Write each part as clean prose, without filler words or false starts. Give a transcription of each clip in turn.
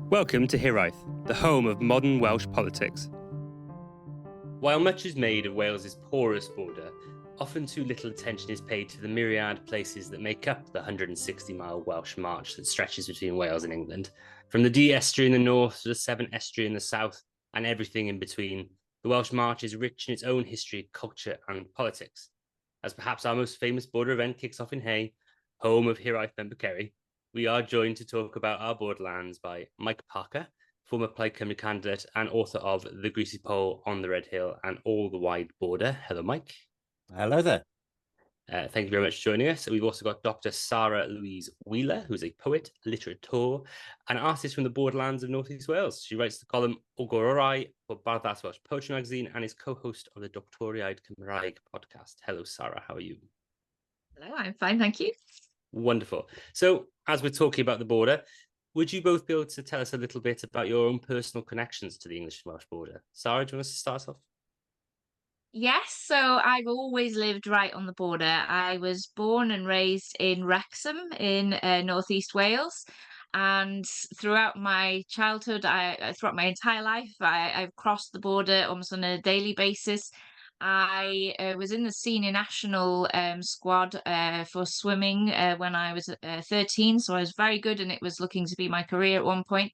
Welcome to Hiraeth, the home of modern Welsh politics. While much is made of Wales's porous border, often too little attention is paid to the myriad places that make up the 160-mile Welsh march that stretches between Wales and England. From the Dee estuary in the north to the Severn estuary in the south, and everything in between, the Welsh march is rich in its own history, culture and politics. As perhaps our most famous border event kicks off in Hay, home of Hiraeth member Ceri, we are joined to talk about our borderlands by Mike Parker, former Plaid Cymru candidate and author of The Greasy Poll, On the Red Hill and All the Wide Border. Hello, Mike. Hello there. Thank you very much for joining us. We've also got Dr. Sarah Louise Wheeler, who's a poet, littérateur, and artist from the borderlands of North-East Wales. She writes the column O'r Gororau for Barddas Welsh Poetry magazine and is co-host of the Doctoriaid Cymraeg podcast. Hello, Sarah. How are you? Hello, I'm fine, thank you. Wonderful. So, as we're talking about the border, would you both be able to tell us a little bit about your own personal connections to the English and Welsh border? Sarah, do you want us to start off? Yes, so I've always lived right on the border. I was born and raised in Wrexham in North-East Wales. And throughout my childhood, throughout my entire life, I've crossed the border almost on a daily basis. I was in the senior national squad for swimming when I was 13, so I was very good and it was looking to be my career at one point.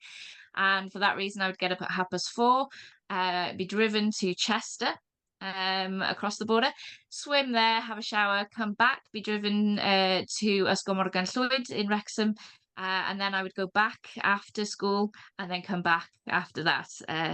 And for that reason, I would get up at 4:30, be driven to Chester across the border, swim there, have a shower, come back, be driven to Llwyd in Wrexham, and then I would go back after school and then come back after that.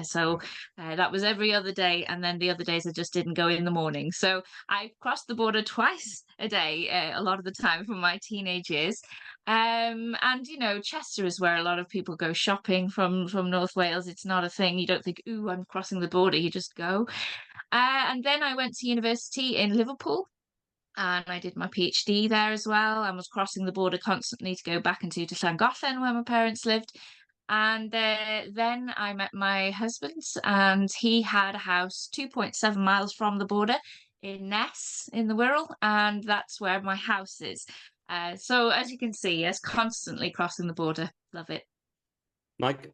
So that was every other day, and then the other days I just didn't go in the morning. So I crossed the border twice a day, a lot of the time from my teenage years. And you know, Chester is where a lot of people go shopping from North Wales. It's not a thing. You don't think, "Ooh, I'm crossing the border." You just go. And then I went to university in Liverpool and I did my PhD there as well. I was crossing the border constantly to go back into Llangollen where my parents lived. And then I met my husband and he had a house 2.7 miles from the border in Ness in the Wirral, and that's where my house is. So as you can see, yes, constantly crossing the border. Love it. Mike?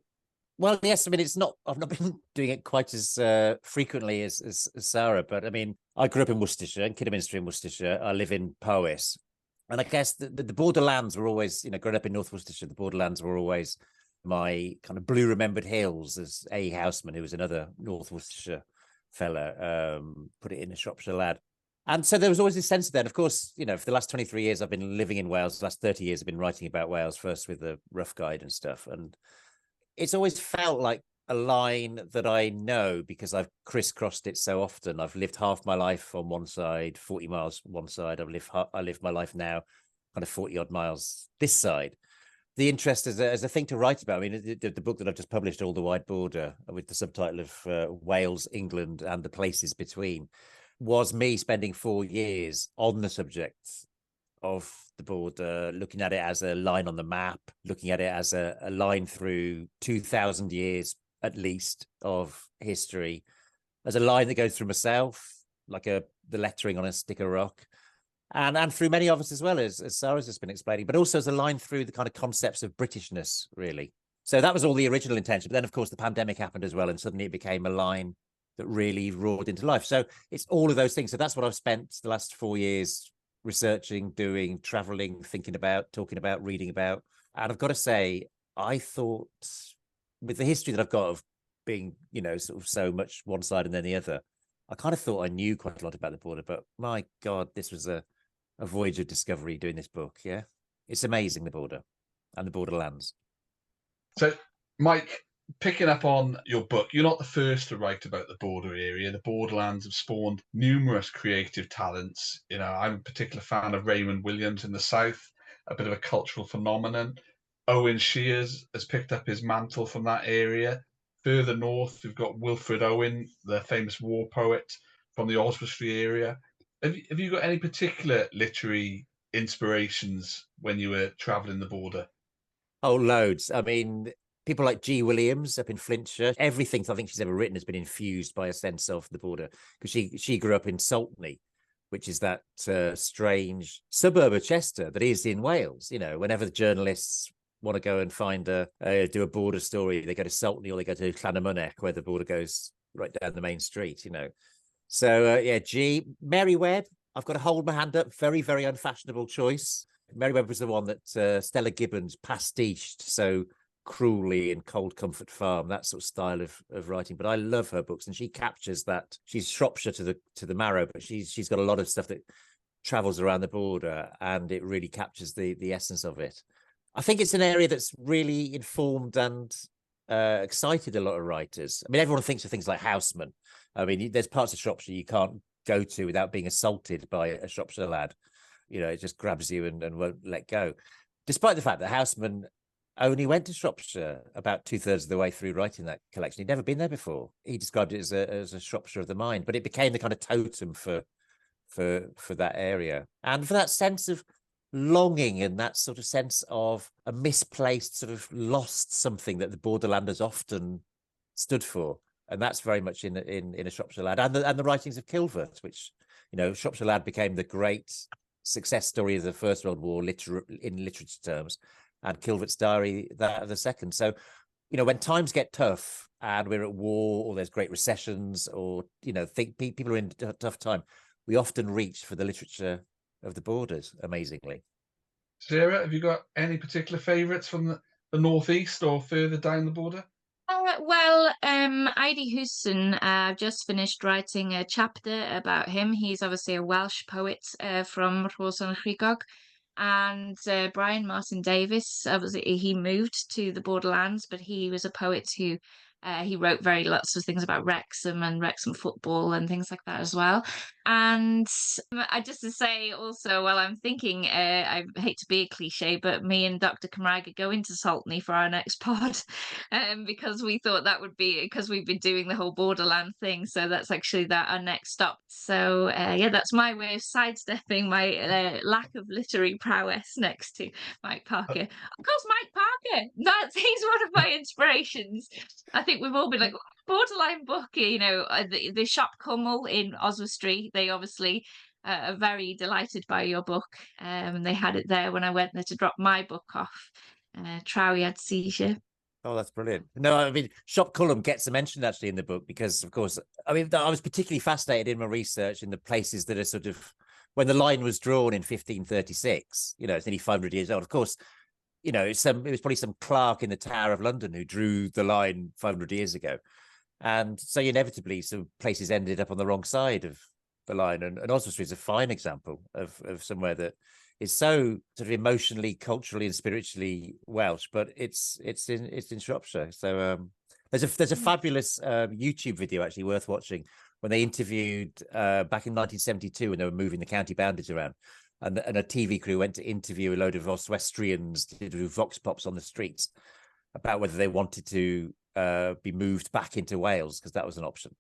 Well, yes, I mean, I've not been doing it quite as frequently as Sarah, but I mean, I grew up in Worcestershire, in Kidderminster in Worcestershire. I live in Powys. And I guess the borderlands were always, you know, growing up in North Worcestershire, the borderlands were always my kind of blue remembered hills, as A. Houseman, who was another North Worcestershire fella, put it in, a Shropshire lad. And so there was always this sense of that. Of course, you know, for the last 23 years, I've been living in Wales. The last 30 years, I've been writing about Wales, first with the Rough Guide and stuff. And it's always felt like a line that I know because I've crisscrossed it so often. I've lived half my life on one side, 40 miles one side. I live my life now kind of 40 odd miles this side. The interest as a thing to write about. I mean, the book that I've just published, All the Wide Border, with the subtitle of Wales, England and the Places Between, was me spending 4 years on the subject of the border, looking at it as a line on the map, looking at it as a line through 2,000 years at least of history, as a line that goes through myself, like the lettering on a stick of rock, and through many of us as well, as Sarah's just been explaining, but also as a line through the kind of concepts of Britishness, really. So that was all the original intention. But then, of course, the pandemic happened as well, and suddenly it became a line that really roared into life. So it's all of those things. So that's what I've spent the last 4 years researching, doing, traveling, thinking about, talking about, reading about. And I've got to say, I thought with the history that I've got of being, you know, sort of so much one side and then the other, I kind of thought I knew quite a lot about the border, but my God, this was a voyage of discovery doing this book. Yeah, it's amazing, the border and the borderlands. So, Mike, picking up on your book, you're not the first to write about the border area. The borderlands have spawned numerous creative talents. You know, I'm a particular fan of Raymond Williams in the South, a bit of a cultural phenomenon. Owen Shears has picked up his mantle from that area. Further north, we've got Wilfred Owen, the famous war poet from the Oswestry area. Have you got any particular literary inspirations when you were travelling the border? Oh, loads. I mean, people like G. Williams up in Flintshire, everything I think she's ever written has been infused by a sense of the border, because she grew up in Saltney, which is that strange suburb of Chester that is in Wales. You know, whenever the journalists want to go and do a border story, they go to Saltney or they go to Llanymynech, where the border goes right down the main street, you know. So G. Mary Webb, I've got to hold my hand up. Very, very unfashionable choice. Mary Webb was the one that Stella Gibbons pastiched so cruelly in Cold Comfort Farm, that sort of style of writing. But I love her books, and she captures that. She's Shropshire to the marrow, but she's got a lot of stuff that travels around the border, and it really captures the essence of it. I think it's an area that's really informed and excited a lot of writers. I mean, everyone thinks of things like Houseman. I mean, there's parts of Shropshire you can't go to without being assaulted by a Shropshire lad. You know, it just grabs you and won't let go. Despite the fact that Houseman only went to Shropshire about 2/3 of the way through writing that collection. He'd never been there before. He described it as a Shropshire of the mind, but it became the kind of totem for that area. And for that sense of longing and that sort of sense of a misplaced sort of lost something that the Borderlanders often stood for. And that's very much in a Shropshire Lad, and the writings of Kilvert, which, you know, Shropshire Lad became the great success story of the First World War in literature terms, and Kilvert's Diary that of the Second. So, you know, when times get tough and we're at war, or there's great recessions, or, you know, think people are in a tough time, we often reach for the literature of the borders. Amazingly, Sarah, have you got any particular favourites from the North-East or further down the border? Eddie Houston, I've just finished writing a chapter about him. He's obviously a Welsh poet from Rhos-on-Crigog. And Brian Martin Davies, obviously he moved to the Borderlands, but he was a poet who he wrote lots of things about Wrexham and Wrexham football and things like that as well. And I just to say also, while I'm thinking, I hate to be a cliche, but me and Dr. Cymraeg are going to Saltney for our next pod, because we thought that would be, because we've been doing the whole Borderland thing, so that's actually our next stop. So yeah, that's my way of sidestepping my lack of literary prowess next to Mike Parker. Of course, Mike Parker, he's one of my inspirations. I think we've all been like, borderline book, you know, the shop Cummel in Oswestry, they obviously are very delighted by your book, and they had it there when I went there to drop my book off. Trawiad Seizure. Oh, that's brilliant. No, I mean, Shop Cullum gets a mention actually in the book because, of course, I mean, I was particularly fascinated in my research in the places that are sort of, when the line was drawn in 1536, you know, it's nearly 500 years old. Of course, you know, it was probably some clerk in the Tower of London who drew the line 500 years ago. And so inevitably some places ended up on the wrong side of the line. And Oswestry is a fine example of somewhere that is so sort of emotionally, culturally, and spiritually Welsh, but it's in Shropshire. So there's a fabulous YouTube video actually worth watching when they interviewed back in 1972 when they were moving the county boundaries around, and a TV crew went to interview a load of Oswestrians to do vox pops on the streets about whether they wanted to be moved back into Wales, because that was an option.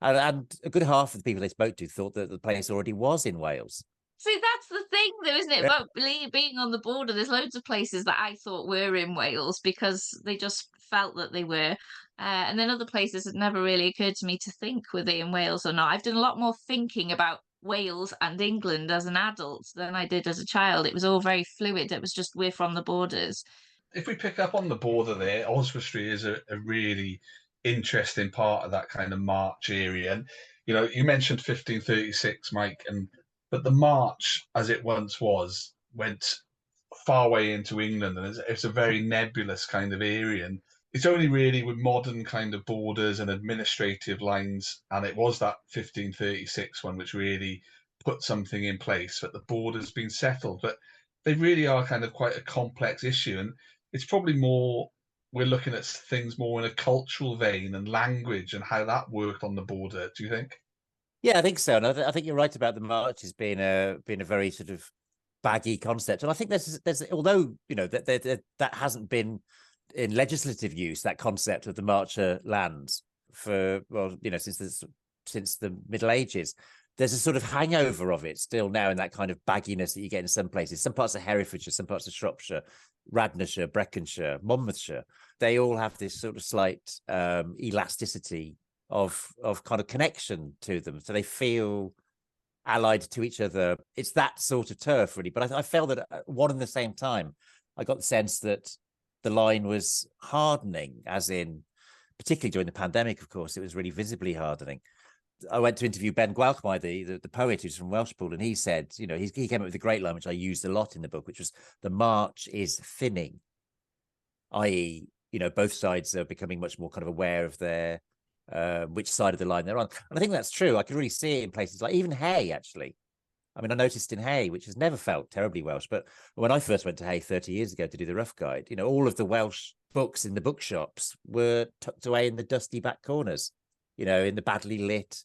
And a good half of the people they spoke to thought that the place already was in Wales. See, that's the thing, though, isn't it? About being on the border, there's loads of places that I thought were in Wales because they just felt that they were. And then other places it never really occurred to me to think were they in Wales or not. I've done a lot more thinking about Wales and England as an adult than I did as a child. It was all very fluid. It was just we're from the borders. If we pick up on the border there, Oswestry is a really interesting part of that kind of March area. And, you know, you mentioned 1536, Mike, but the March, as it once was, went far way into England, and it's a very nebulous kind of area. And it's only really with modern kind of borders and administrative lines, and it was that 1536 one which really put something in place that the border's been settled. But they really are kind of quite a complex issue, and it's probably more we're looking at things more in a cultural vein and language and how that worked on the border. Do you think? Yeah, I think so. And I think you're right about the march as being a very sort of baggy concept. And I think there's although, you know, that hasn't been in legislative use, that concept of the marcher lands for, well, you know, since the Middle Ages, there's a sort of hangover of it still now in that kind of bagginess that you get in some places. Some parts of Herefordshire, some parts of Shropshire, Radnorshire, Brecconshire, Monmouthshire, they all have this sort of slight elasticity of kind of connection to them, so they feel allied to each other. It's that sort of turf, really. But I felt that at one and the same time, I got the sense that the line was hardening, as in, particularly during the pandemic, of course, it was really visibly hardening. I went to interview Ben Gwalchmai, the poet who's from Welshpool, and he said, you know, he came up with a great line, which I used a lot in the book, which was the march is thinning, i.e., you know, both sides are becoming much more kind of aware of their which side of the line they're on. And I think that's true. I can really see it in places like even Hay, actually. I mean, I noticed in Hay, which has never felt terribly Welsh, but when I first went to Hay 30 years ago to do the Rough Guide, you know, all of the Welsh books in the bookshops were tucked away in the dusty back corners, you know, in the badly lit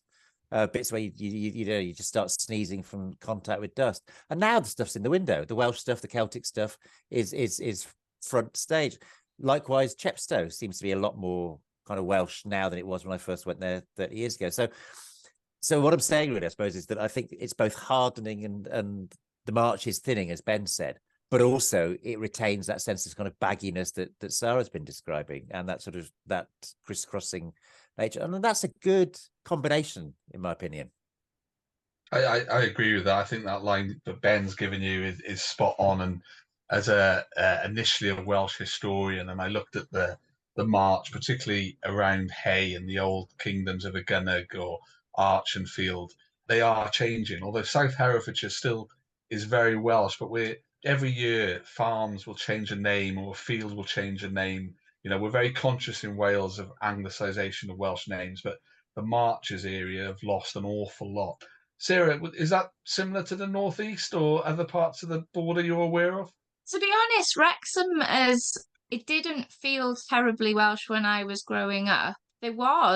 bits where you just start sneezing from contact with dust. And now the stuff's in the window. The Welsh stuff, the Celtic stuff is front stage. Likewise, Chepstow seems to be a lot more kind of Welsh now than it was when I first went there 30 years ago. So what I'm saying really, I suppose, is that I think it's both hardening and the march is thinning, as Ben said, but also it retains that sense of kind of bagginess that Sarah's been describing, and that sort of that crisscrossing nature. And that's a good combination, in my opinion. I agree with that. I think that line that Ben's given you is spot on. And as initially a Welsh historian, and I looked at the march, particularly around Hay and the old kingdoms of Agynnig or Archenfield, they are changing. Although South Herefordshire still is very Welsh, but every year farms will change a name or a field will change a name. You know, we're very conscious in Wales of Anglicisation of Welsh names, but the Marches area have lost an awful lot. Sarah, is that similar to the North-East or other parts of the border you're aware of? To be honest, Wrexham it didn't feel terribly Welsh when I was growing up.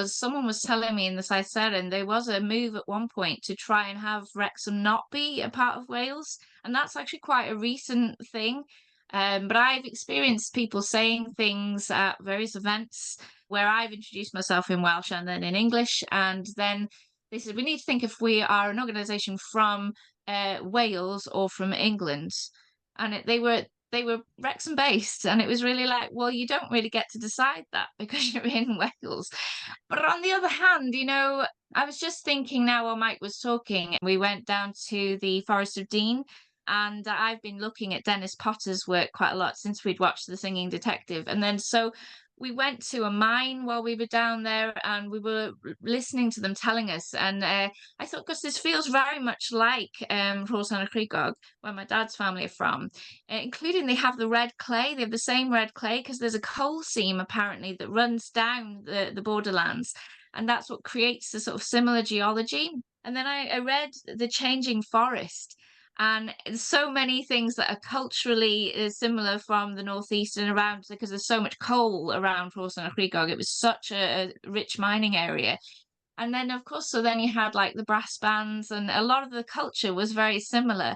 Someone was telling me in the South Seren, there was a move at one point to try and have Wrexham not be a part of Wales. And that's actually quite a recent thing. But I've experienced people saying things at various events where I've introduced myself in Welsh and then in English. And then they said, we need to think if we are an organisation from Wales or from England. And they were Wrexham based, and it was really like, well, you don't really get to decide that because you're in Wales. But on the other hand, you know, I was just thinking now while Mike was talking, we went down to the Forest of Dean, and I've been looking at Dennis Potter's work quite a lot since we'd watched The Singing Detective. And then so we went to a mine while we were down there, and we were listening to them telling us. And I thought, because this feels very much like Rhos Crigog, where my dad's family are from, including they have the red clay. They have the same red clay because there's a coal seam apparently that runs down the borderlands, and that's what creates the sort of similar geology. And then I read The Changing Forest. And so many things that are culturally similar from the North-East and around, because there's so much coal around Rhos Crigog. It was such a rich mining area. And then, of course, so then you had like the brass bands, and a lot of the culture was very similar.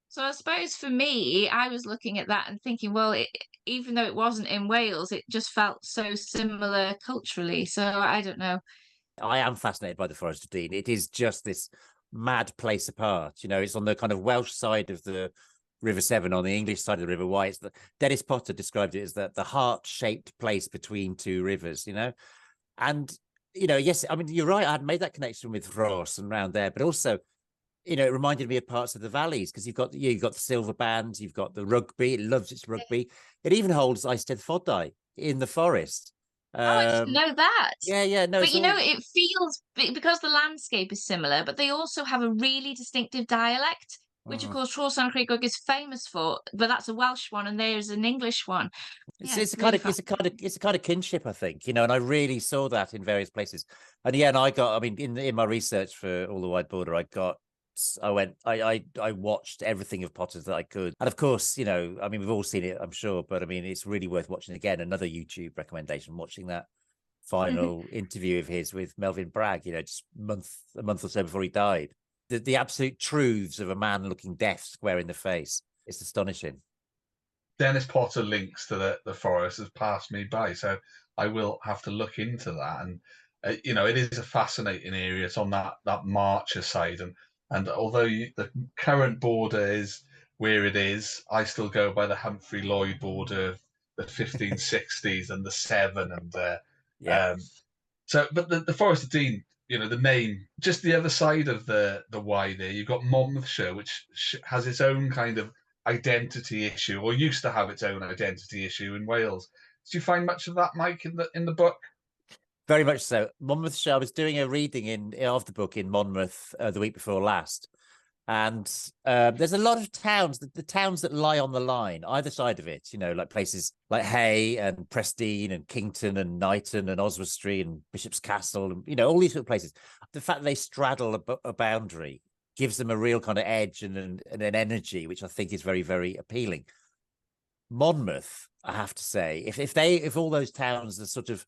So I suppose for me, I was looking at that and thinking, well, even though it wasn't in Wales, it just felt so similar culturally. So I don't know. I am fascinated by the Forest of Dean. It is just this mad place apart. You know, it's on the kind of Welsh side of the River Severn, on the English side of the River Wye. It's Dennis Potter described it as the heart-shaped place between two rivers, you know? And, you know, yes, I mean, you're right. I had made that connection with Ross and around there, but also, you know, it reminded me of parts of the valleys, because you've got the silver bands, you've got the rugby. It loves its rugby. It even holds Eisteddfodau Fodau in the forest. I didn't know that. Yeah, no. But you know, it feels, because the landscape is similar, but they also have a really distinctive dialect, which of course Rhos Crigog is famous for. But that's a Welsh one, and there's an English one. It's a kind of kinship, I think, you know, and I really saw that in various places. And yeah, and I mean, in my research for All the Wide Border, I watched everything of Potter's that I could. And of course, you know, I mean, we've all seen it, I'm sure, but I mean, it's really worth watching again. Another YouTube recommendation, watching that final interview of his with Melvyn Bragg, you know, just a month or so before he died. The absolute truths of a man looking death square in the face. It's astonishing. Dennis Potter links to the forest has passed me by, so I will have to look into that. And you know, it is a fascinating area. It's on that Marcher side, and although the current border is where it is, I still go by the Humphrey Lloyd border of the 1560s and the Severn, and so. But the Forest of Dean, you know, the name, just the other side of the Wye there, you've got Monmouthshire, which has its own kind of identity issue, or used to have its own identity issue in Wales. Did you find much of that, Mike, in the book? Very much so. Monmouthshire, I was doing a reading of the book in Monmouth the week before last. And there's a lot of towns, the towns that lie on the line, either side of it, like places like Hay and Prestine and Kington and Knighton and Oswestry and Bishop's Castle, and, all these sort of places. The fact that they straddle a boundary gives them a real kind of edge and an energy, which I think is very, very appealing. Monmouth, I have to say, if all those towns are sort of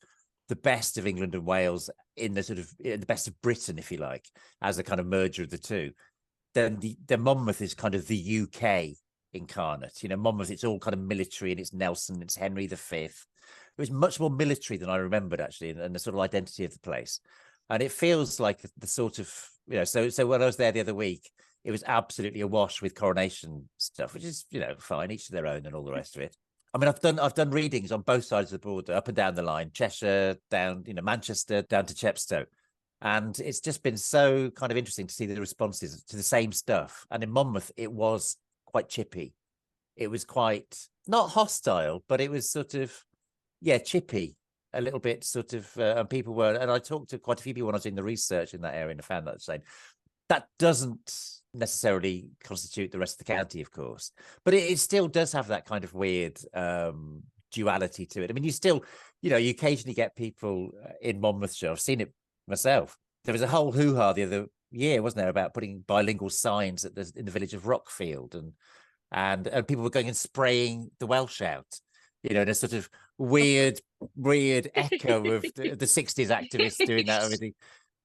the best of England and Wales in the best of Britain, if you like, as a kind of merger of the two, then Monmouth is kind of the UK incarnate. Monmouth, it's all kind of military, and it's Nelson, it's Henry V. It was much more military than I remembered, actually, and the sort of identity of the place. And it feels like the sort of, so when I was there the other week, it was absolutely awash with coronation stuff, which is, fine, each to their own and all the rest of it. I mean, I've done readings on both sides of the border, up and down the line, Cheshire, down, Manchester, down to Chepstow. And it's just been so kind of interesting to see the responses to the same stuff. And in Monmouth, it was quite chippy. It was quite, not hostile, but it was sort of, chippy, a little bit sort of, and people were, and I talked to quite a few people when I was in the research in that area, and I found that saying, that doesn't necessarily constitute the rest of the county, of course, but it still does have that kind of weird duality to it. I mean, you occasionally get people in Monmouthshire. I've seen it myself. There was a whole hoo-ha the other year, wasn't there, about putting bilingual signs in the village of Rockfield, and people were going and spraying the Welsh out, in a sort of weird echo of the 60s activists doing that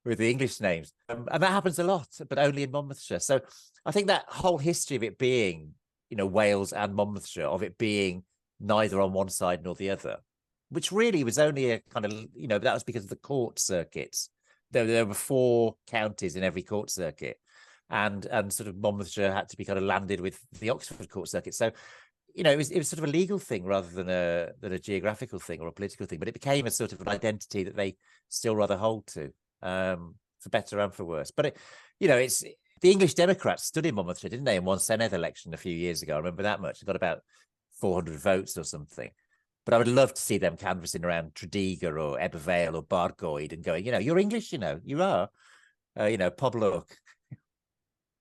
with the English names. And that happens a lot, but only in Monmouthshire. So I think that whole history of it being, Wales and Monmouthshire, of it being neither on one side nor the other, which really was only a kind of, that was because of the court circuits. There were 4 counties in every court circuit, and sort of Monmouthshire had to be kind of landed with the Oxford court circuit. So, it was sort of a legal thing rather than a geographical thing or a political thing, but it became a sort of an identity that they still rather hold to. For better and for worse. But it's the English Democrats stood in Monmouthshire, didn't they, in one Senedd election a few years ago? I remember that much. They got about 400 votes or something. But I would love to see them canvassing around Tredegar or Ebervale or Bargoed and going, you're English, you are, Poblwch.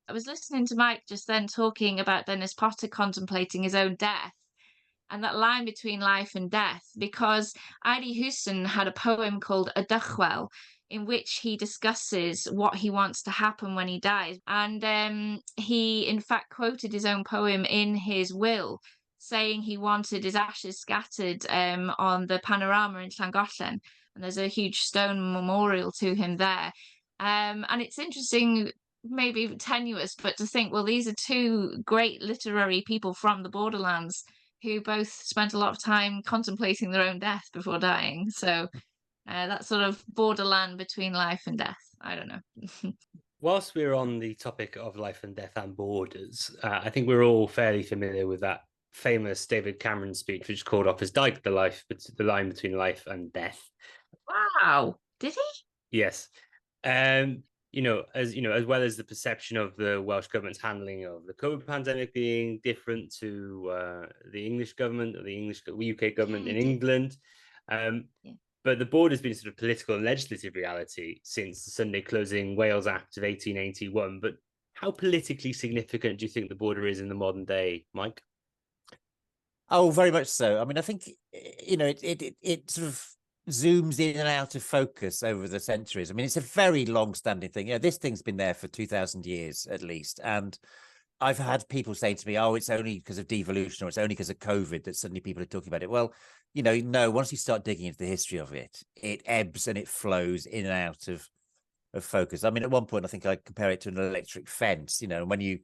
I was listening to Mike just then talking about Dennis Potter contemplating his own death, and that line between life and death, because Eddie Houston had a poem called A Dychwel, in which he discusses what he wants to happen when he dies. And he, in fact, quoted his own poem in his will, saying he wanted his ashes scattered on the panorama in Llangollen. And there's a huge stone memorial to him there. And it's interesting, maybe tenuous, but to think, well, these are 2 great literary people from the Borderlands who both spent a lot of time contemplating their own death before dying. So that sort of borderland between life and death. I don't know. Whilst we're on the topic of life and death and borders, I think we're all fairly familiar with that famous David Cameron speech, which called Opus Dyke, the line between life and death. Wow. Did he? Yes. As well as the perception of the Welsh government's handling of the COVID pandemic being different to the English government or the UK government in England. But the border's been sort of political and legislative reality since the Sunday Closing Wales Act of 1881. But how politically significant do you think the border is in the modern day, Mike? Oh, very much so. I mean, I think, it sort of zooms in and out of focus over the centuries. I mean, it's a very long-standing thing. This thing's been there for 2,000 years at least. And I've had people saying to me, oh, it's only because of devolution or it's only because of COVID that suddenly people are talking about it. Well, no, once you start digging into the history of it, it ebbs and it flows in and out of focus. I mean, at one point, I think I compare it to an electric fence, when you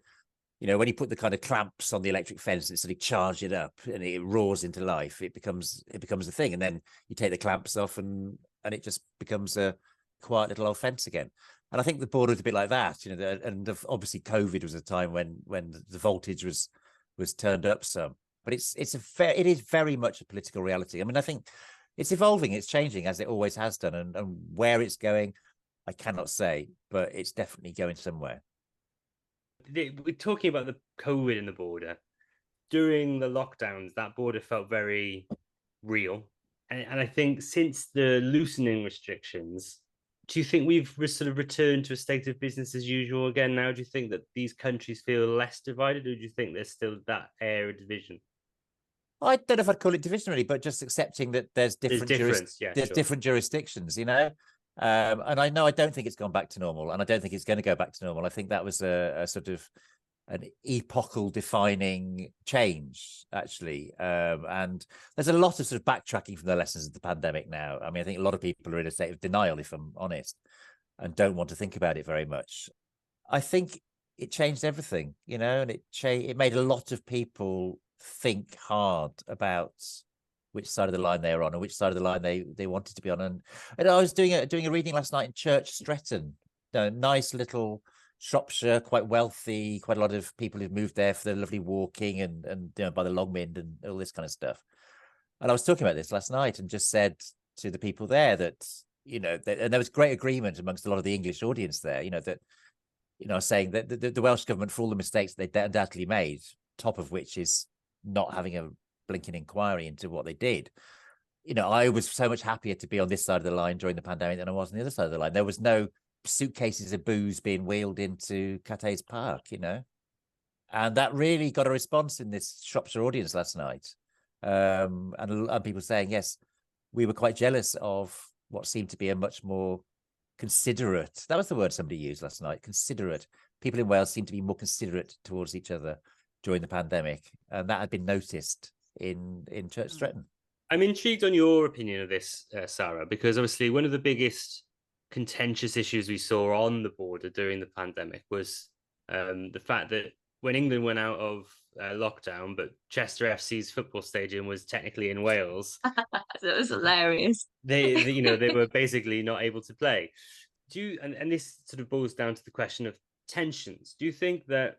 put the kind of clamps on the electric fence and suddenly charge it up and it roars into life, it becomes a thing. And then you take the clamps off and it just becomes a quiet little old fence again. And I think the border is a bit like that, and obviously COVID was a time when the voltage was turned up some. But it is very much a political reality. I mean, I think it's evolving, it's changing as it always has done, and where it's going, I cannot say, but it's definitely going somewhere. We're talking about the COVID in the border. during the lockdowns, that border felt very real. And I think since the loosening restrictions, do you think we've sort of returned to a state of business as usual again now? Do you think that these countries feel less divided, or do you think there's still that air of division? I don't know if I'd call it division really, but just accepting that there's different different jurisdictions, you know. And I know I don't think it's gone back to normal, and I don't think it's going to go back to normal. I think that was a sort of an epochal defining change, actually. And there's a lot of sort of backtracking from the lessons of the pandemic now. I mean, I think a lot of people are in a state of denial, if I'm honest, and don't want to think about it very much. I think it changed everything, you know, and it made a lot of people think hard about which side of the line they were on, or which side of the line they wanted to be on. And I was doing a reading last night in Church Stretton, a nice little Shropshire, quite wealthy, quite a lot of people who've moved there for their lovely walking and you know, by the Longmynd and all this kind of stuff. And I was talking about this last night and just said to the people there that, you know, and there was great agreement amongst a lot of the English audience there, you know, that, you know, saying that the Welsh government, for all the mistakes they undoubtedly made, top of which is not having a blinking inquiry into what they did. You know, I was so much happier to be on this side of the line during the pandemic than I was on the other side of the line. There was no suitcases of booze being wheeled into Cathays Park, you know, and that really got a response in this Shropshire audience last night. And people saying, yes, we were quite jealous of what seemed to be a much more considerate, that was the word somebody used last night, considerate. People in Wales seemed to be more considerate towards each other during the pandemic, and that had been noticed in Church Stretton. I'm intrigued on your opinion of this, Sarah, because obviously one of the biggest contentious issues we saw on the border during the pandemic was the fact that when England went out of lockdown, but Chester FC's football stadium was technically in Wales. That was hilarious. They were basically not able to play. And this sort of boils down to the question of tensions. Do you think that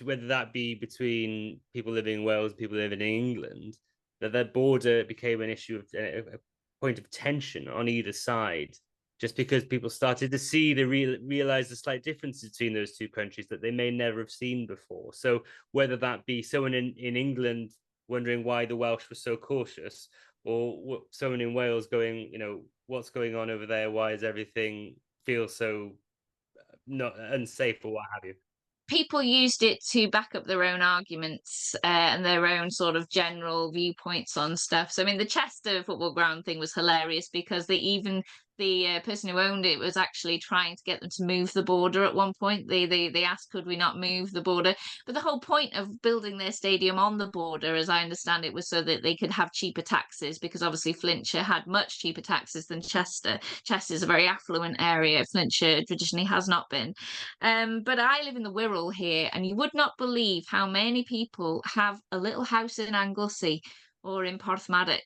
whether that be between people living in Wales and people living in England, that border became an issue of a point of tension on either side, just because people started to see realize the slight differences between those two countries that they may never have seen before? So whether that be someone in England wondering why the Welsh were so cautious, or someone in Wales going, you know, what's going on over there? Why does everything feel so not unsafe, or what have you? People used it to back up their own arguments and their own sort of general viewpoints on stuff. So, I mean, the Chester football ground thing was hilarious because the person who owned it was actually trying to get them to move the border at one point. They asked, could we not move the border? But the whole point of building their stadium on the border, as I understand it, was so that they could have cheaper taxes, because obviously Flintshire had much cheaper taxes than Chester. Chester is a very affluent area. Flintshire traditionally has not been. But I live in the Wirral here, and you would not believe how many people have a little house in Anglesey or in Porthmadog.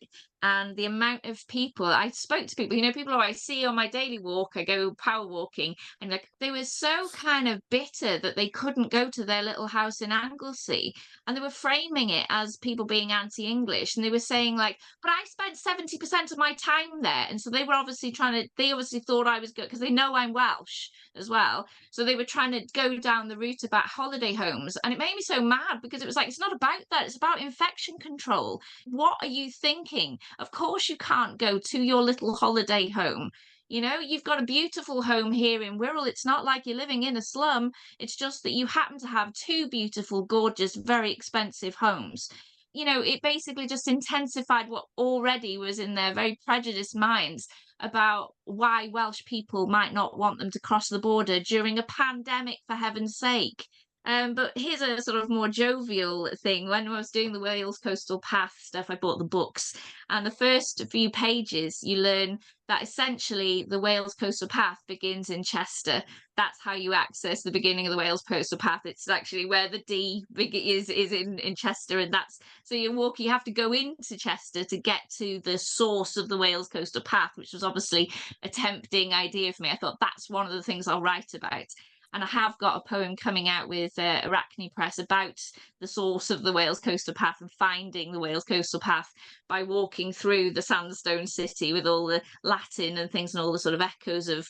And the amount of people, I spoke to people, you know, people who I see on my daily walk, I go power walking, and like they were so kind of bitter that they couldn't go to their little house in Anglesey. And they were framing it as people being anti-English. And they were saying like, but I spent 70% of my time there. And so they were obviously they obviously thought I was good because they know I'm Welsh as well. So they were trying to go down the route about holiday homes. And it made me so mad because it was like, it's not about that. It's about infection control. What are you thinking? Of course you can't go to your little holiday home. You know, you've got a beautiful home here in Wirral. It's not like you're living in a slum. It's just that you happen to have two beautiful, gorgeous, very expensive homes. You know, it basically just intensified what already was in their very prejudiced minds about why Welsh people might not want them to cross the border during a pandemic, for heaven's sake. But here's a sort of more jovial thing. When I was doing the Wales Coastal Path stuff, I bought the books. And the first few pages, you learn that essentially the Wales Coastal Path begins in Chester. That's how you access the beginning of the Wales Coastal Path. It's actually where the D is in Chester. And that's, so you have to go into Chester to get to the source of the Wales Coastal Path, which was obviously a tempting idea for me. I thought that's one of the things I'll write about. And I have got a poem coming out with Arachne Press about the source of the Wales Coastal Path and finding the Wales Coastal Path by walking through the sandstone city with all the Latin and things and all the sort of echoes of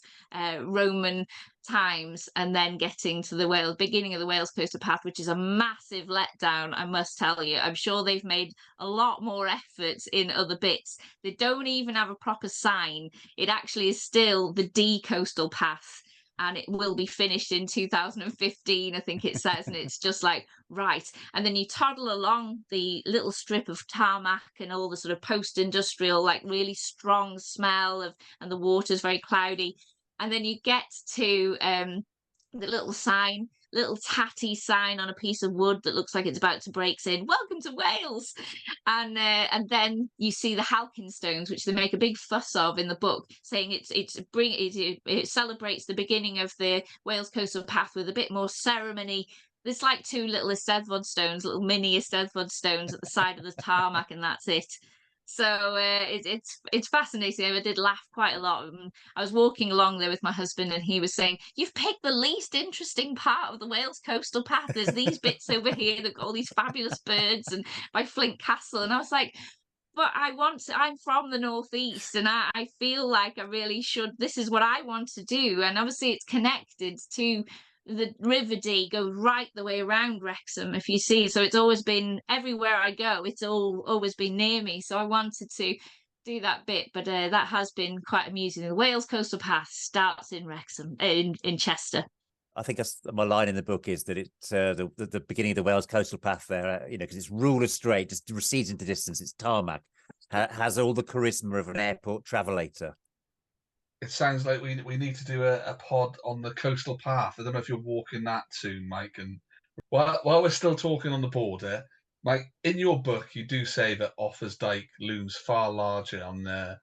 Roman times, and then getting to the beginning of the Wales Coastal Path, which is a massive letdown, I must tell you. I'm sure they've made a lot more efforts in other bits. They don't even have a proper sign. It actually is still the D Coastal Path, and it will be finished in 2015, I think it says. And it's just like, right. And then you toddle along the little strip of tarmac and all the sort of post-industrial, like really strong smell of, and the water's very cloudy. And then you get to the little tatty sign on a piece of wood that looks like it's about to break, saying, "Welcome to Wales." And then you see the halcyon stones, which they make a big fuss of in the book, saying it celebrates the beginning of the Wales Coastal Path with a bit more ceremony. There's like two little Eisteddfod stones, little mini Eisteddfod stones at the side of the tarmac, and that's it. So it's fascinating. I did laugh quite a lot. I was walking along there with my husband, and he was saying, "You've picked the least interesting part of the Wales Coastal Path. There's these bits over here that got all these fabulous birds and by Flint Castle." And I was like, but I'm from the North-East, and I feel like I really should, this is what I want to do. And obviously it's connected to the River Dee, goes right the way around Wrexham, if you see. So it's always been, everywhere I go, it's always been near me. So I wanted to do that bit, but that has been quite amusing. The Wales Coastal Path starts in Wrexham, in Chester. I think that's my line in the book, is that it's the beginning of the Wales Coastal Path there, because it's ruler straight, just recedes into distance. It's tarmac, has all the charisma of an airport travelator. It sounds like we need to do a pod on the coastal path. I don't know if you're walking that soon, Mike. And while we're still talking on the border, Mike, in your book, you do say that Offa's Dyke looms far larger on the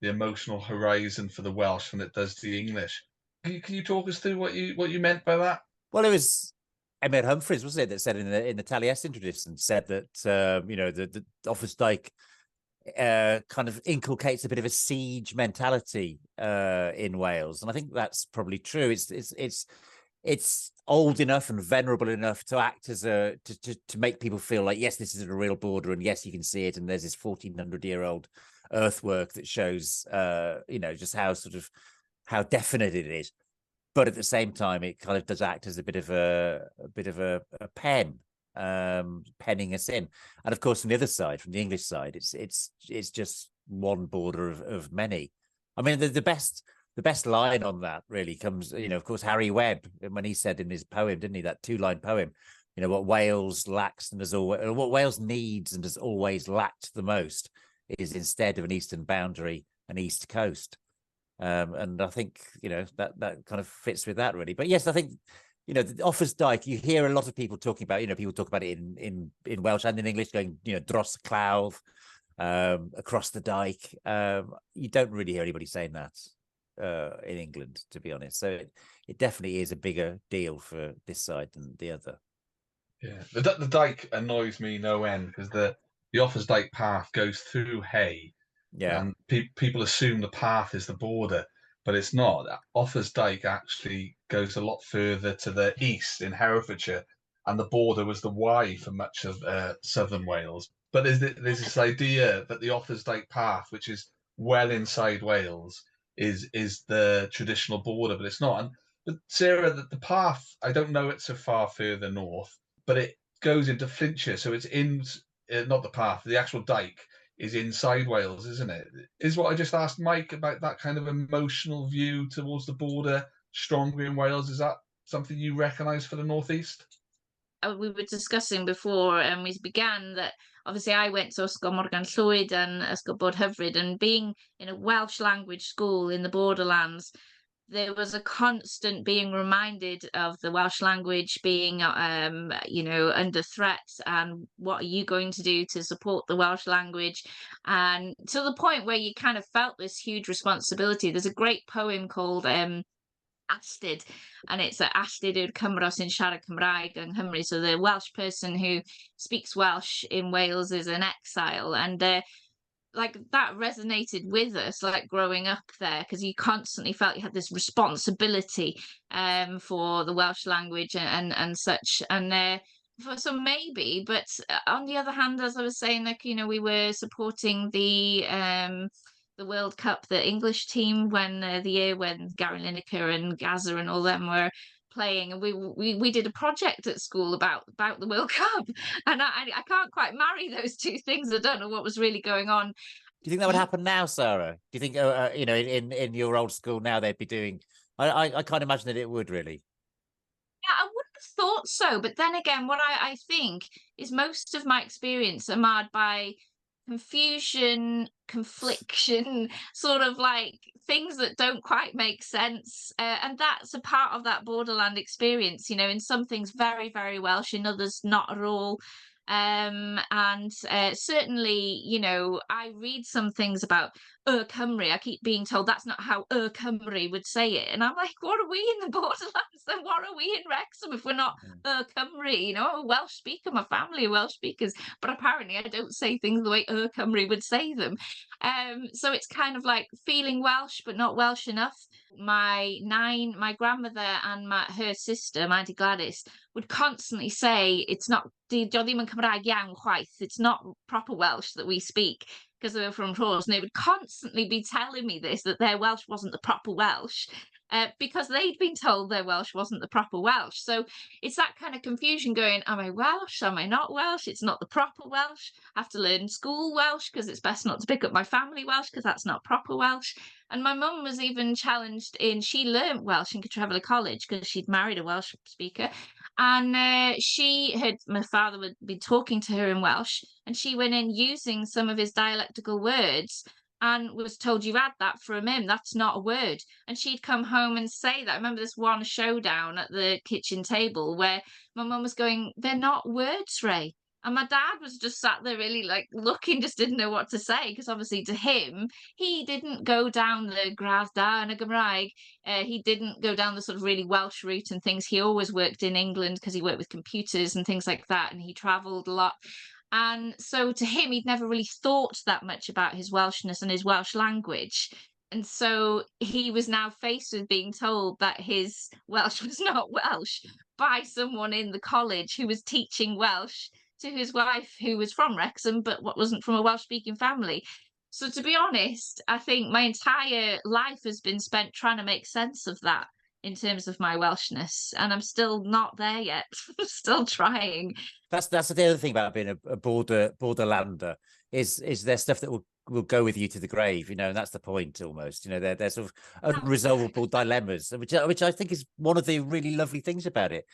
emotional horizon for the Welsh than it does the English. Can you talk us through what you meant by that? Well, it was Emmet Humphreys, wasn't it, that said in the Taliesin tradition, said that the Offa's Dyke kind of inculcates a bit of a siege mentality in Wales, and I think that's probably true. It's old enough and venerable enough to act as to make people feel like, yes, this is a real border, and yes, you can see it, and there's this 1400-year-old earthwork that shows just how definite it is. But at the same time, it kind of does act as a bit of a pen, penning us in. And of course, from the other side, from the English side, it's just one border of many. I mean, the best line on that really comes, of course, Harry Webb, when he said in his poem, didn't he, that 2-line poem, what Wales lacks and what Wales needs and has always lacked the most is, instead of an eastern boundary, an east coast. And I think, that kind of fits with that, really. But yes, I think, the Offa's Dyke, you hear a lot of people talking about, people talk about it in Welsh and in English, going, dros y clawdd, across the dike. You don't really hear anybody saying that in England, to be honest. So it definitely is a bigger deal for this side than the other. Yeah, the dike annoys me no end, because the Offa's Dyke path goes through Hay. Yeah, and people assume the path is the border, but it's not. Offa's Dyke actually goes a lot further to the east in Herefordshire, and the border was the Y for much of southern Wales. But there's this idea that the Offa's Dyke path, which is well inside Wales, is the traditional border, but it's not. But Sarah, the path, I don't know it so far further north, but it goes into Flintshire, so it's in not the path, the actual dike is inside Wales, isn't it? Is what I just asked Mike about, that kind of emotional view towards the border stronger in Wales. Is that something you recognise for the North-East? We were discussing before, and we began that obviously I went to Ysgol Morgan Llwyd and Ysgol Bod Hyfryd, and being in a Welsh language school in the Borderlands, there was a constant being reminded of the Welsh language being, under threat, and what are you going to do to support the Welsh language? And to the point where you kind of felt this huge responsibility. There's a great poem called Astyd, and it's Astyd yw'r Cymro sy'n siarad Cymraeg yng Nghymru. So the Welsh person who speaks Welsh in Wales is an exile, and like that resonated with us, like growing up there, because you constantly felt you had this responsibility for the Welsh language and such. And so maybe, but on the other hand, as I was saying, like, you know, we were supporting the World Cup, the English team, when the year when Gary Lineker and Gazza and all them were playing, and we did a project at school about the World Cup, and I can't quite marry those two things. I don't know what was really going on. Do you think that would happen now, Sarah? Do you think, you know, in your old school now they'd be doing? I can't imagine that it would really. Yeah, I wouldn't have thought so. But then again, what I think is most of my experience are marred by confusion, confliction, sort of like things that don't quite make sense. And that's a part of that borderland experience, you know, in some things very, very Welsh, in others not at all. And certainly, you know, I read some things about Cymru. I keep being told that's not how Cymru would say it. And I'm like, what are we in the borderlands then? What are we in Wrexham if we're not Cymru? You know, I'm a Welsh speaker, my family are Welsh speakers, but apparently I don't say things the way Cymru would say them. So it's kind of like feeling Welsh, but not Welsh enough. My grandmother and her sister, my Auntie Gladys, would constantly say it's not dio ddim yn Cymraeg iawn chwaith. It's not proper Welsh that we speak, because they were from Rhos, and they would constantly be telling me this, that their Welsh wasn't the proper Welsh, because they'd been told their Welsh wasn't the proper Welsh. So it's that kind of confusion going, am I Welsh? Am I not Welsh? It's not the proper Welsh. I have to learn school Welsh because it's best not to pick up my family Welsh because that's not proper Welsh. And my mum was even challenged in, she learnt Welsh in Caertrefydd College because she'd married a Welsh speaker. And my father would be talking to her in Welsh, and she went in using some of his dialectical words and was told, you've had that from him, that's not a word. And she'd come home and say that. I remember this one showdown at the kitchen table where my mum was going, they're not words, Ray. And my dad was just sat there really like looking, just didn't know what to say, because obviously to him, he didn't go down the Gradd da yn y Gymraeg. He didn't go down the sort of really Welsh route and things. He always worked in England because he worked with computers and things like that, and he travelled a lot. And so to him, he'd never really thought that much about his Welshness and his Welsh language. And so he was now faced with being told that his Welsh was not Welsh by someone in the college who was teaching Welsh to his wife, who was from Wrexham, but wasn't from a Welsh-speaking family. So to be honest, I think my entire life has been spent trying to make sense of that in terms of my Welshness, and I'm still not there yet. I'm still trying. That's the other thing about being a borderlander is there's stuff that will go with you to the grave, you know, and that's the point almost. You know, they're sort of unresolvable dilemmas, which I think is one of the really lovely things about it.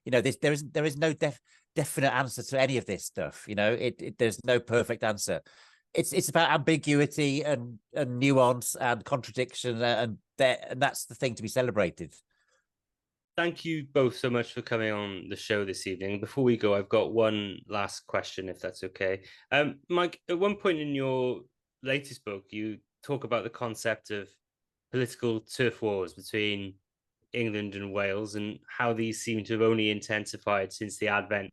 You know, there is no definite answer to any of this stuff. You know, there's no perfect answer. It's about ambiguity and nuance and contradiction, and that's the thing to be celebrated. Thank you both so much for coming on the show this evening. Before we go, I've got one last question, if that's okay. Mike, at one point in your latest book, you talk about the concept of political turf wars between England and Wales and how these seem to have only intensified since the advent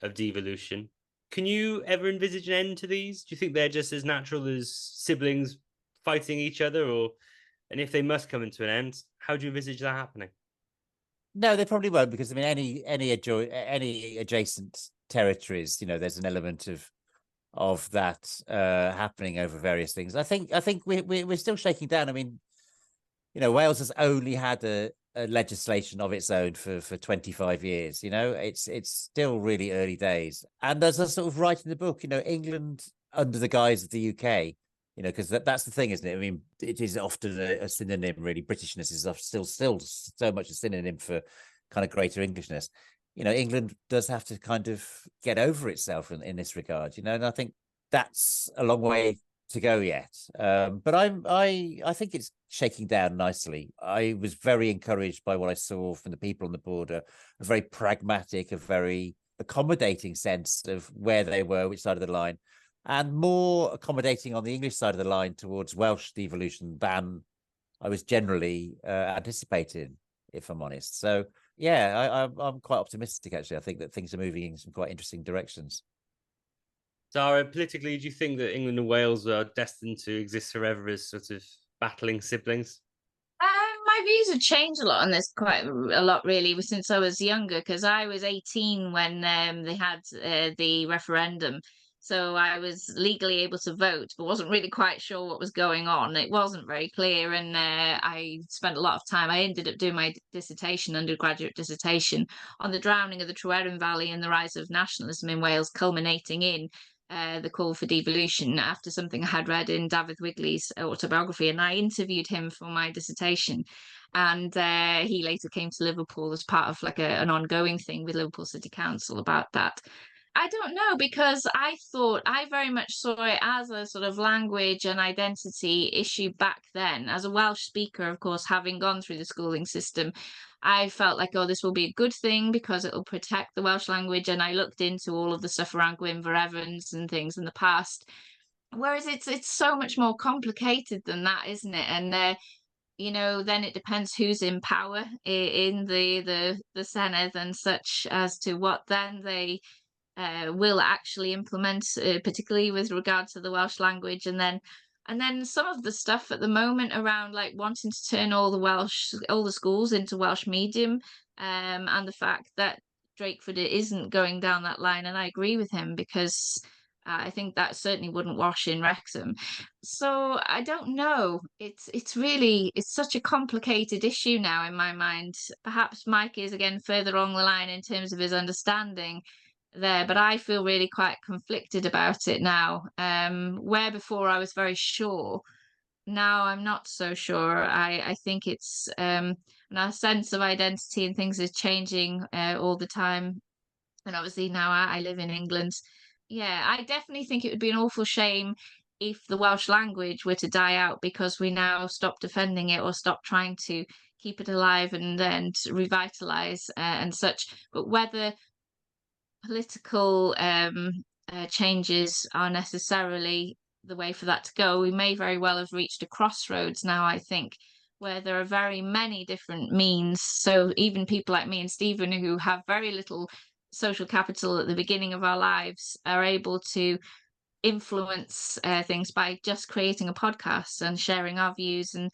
of devolution. Can you ever envisage an end to these? Do you think they're just as natural as siblings fighting each other, and if they must come into an end, how do you envisage that happening? No, they probably won't, because I mean, any adjacent territories, you know, there's an element of that happening over various things. I think we're still shaking down. I mean, you know, Wales has only had a legislation of its own for 25 years. You know, it's still really early days. And as I sort of write in the book, you know, England under the guise of the UK, you know, because that's the thing, isn't it? I mean, it is often a synonym, really. Britishness is still so much a synonym for kind of greater Englishness. You know, England does have to kind of get over itself in this regard, you know, and I think that's a long way to go yet. But I think it's shaking down nicely. I was very encouraged by what I saw from the people on the border, a very pragmatic, a very accommodating sense of where they were, which side of the line, and more accommodating on the English side of the line towards Welsh devolution than I was generally anticipating, if I'm honest. So yeah, I'm quite optimistic, actually. I think that things are moving in some quite interesting directions. Zara, politically, do you think that England and Wales are destined to exist forever as sort of battling siblings? My views have changed a lot on this, quite a lot really, since I was younger, because I was 18 when they had the referendum. So I was legally able to vote, but wasn't really quite sure what was going on. It wasn't very clear, and I spent a lot of time. I ended up doing my dissertation, undergraduate dissertation, on the drowning of the Tryweryn Valley and the rise of nationalism in Wales, culminating in the call for devolution after something I had read in David Wigley's autobiography, and I interviewed him for my dissertation. And he later came to Liverpool as part of like an ongoing thing with Liverpool City Council about that. I don't know, because I very much saw it as a sort of language and identity issue back then. As a Welsh speaker, of course, having gone through the schooling system, I felt like, oh, this will be a good thing because it'll protect the Welsh language. And I looked into all of the stuff around Gwynfor Evans and things in the past. Whereas it's so much more complicated than that, isn't it? And then it depends who's in power in the Senedd and such, as to what then they will actually implement, particularly with regard to the Welsh language. And then some of the stuff at the moment around like wanting to turn all the schools into Welsh medium, and the fact that Drakeford isn't going down that line, and I agree with him, because I think that certainly wouldn't wash in Wrexham. So I don't know. It's such a complicated issue now in my mind. Perhaps Mike is again further along the line in terms of his understanding there, but I feel really quite conflicted about it now. Where before I was very sure, now I'm not so sure. I think it's and our sense of identity and things is changing all the time. And obviously now I live in England. Yeah, I definitely think it would be an awful shame if the Welsh language were to die out because we now stop defending it or stop trying to keep it alive and revitalize and such. But whether political changes are necessarily the way for that to go, we may very well have reached a crossroads now, I think, where there are very many different means. So even people like me and Stephen, who have very little social capital at the beginning of our lives, are able to influence things by just creating a podcast and sharing our views and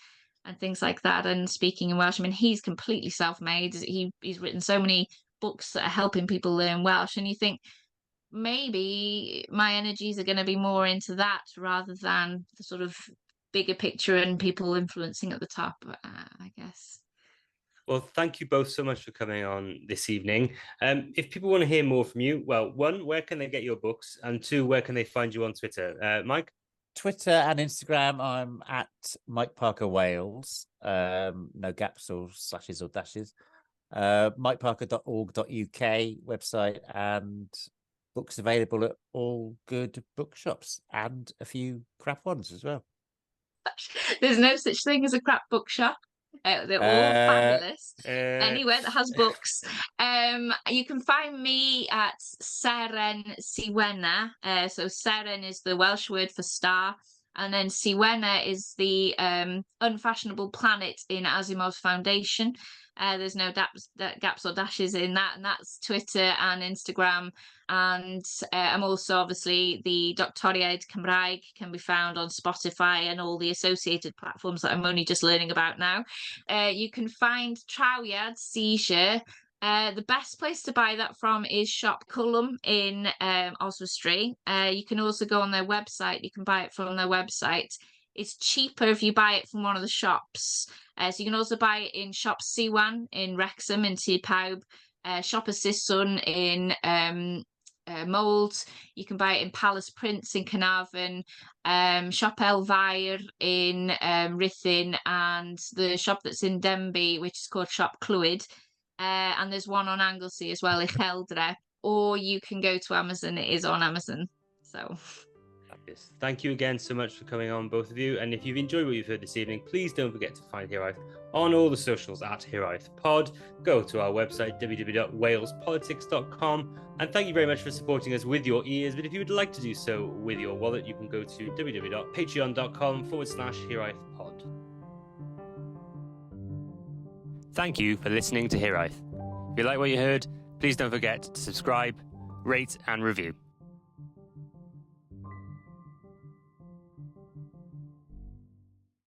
things like that, and speaking in Welsh. I mean, he's completely self-made. He's written so many books that are helping people learn Welsh, and you think maybe my energies are going to be more into that rather than the sort of bigger picture and people influencing at the top, I guess. Well, thank you both so much for coming on this evening. If people want to hear more from you, well, one, where can they get your books? And two, where can they find you on Twitter? Mike? Twitter and Instagram, I'm at Mike Parker Wales. No gaps or slashes or dashes. mikeparker.org.uk website, and books available at all good bookshops and a few crap ones as well. There's no such thing as a crap bookshop. They're all fabulous. Anywhere that has books. You can find me at Seren Siwenna. So Seren is the Welsh word for star, and then Siwenna is the unfashionable planet in Asimov's Foundation. There's no gaps or dashes in that, and that's Twitter and Instagram. And I'm also, obviously, the Doctoriaid Cymraeg can be found on Spotify and all the associated platforms that I'm only just learning about now. You can find Trawiad Seizure. The best place to buy that from is Shop Cullum in Oswestry. You can also go on their website. You can buy it from their website. It's cheaper if you buy it from one of the shops. So you can also buy it in Shop Siwan in Wrexham in Tŷ Pawb, Shop Ysison in Mould. You can buy it in Palace Prince in Carnarvon, Shop Elfair in Ruthin, and the shop that's in Denbigh, which is called Shop Clwyd. And there's one on Anglesey as well, Icheldre. Or you can go to Amazon. It is on Amazon. So... Thank you again so much for coming on, both of you. And if you've enjoyed what you've heard this evening, please don't forget to find Hiraeth on all the socials at Hiraeth Pod. Go to our website, www.walespolitics.com. And thank you very much for supporting us with your ears. But if you would like to do so with your wallet, you can go to www.patreon.com/Hiraeth Pod. Thank you for listening to Hiraeth. If you like what you heard, please don't forget to subscribe, rate, and review.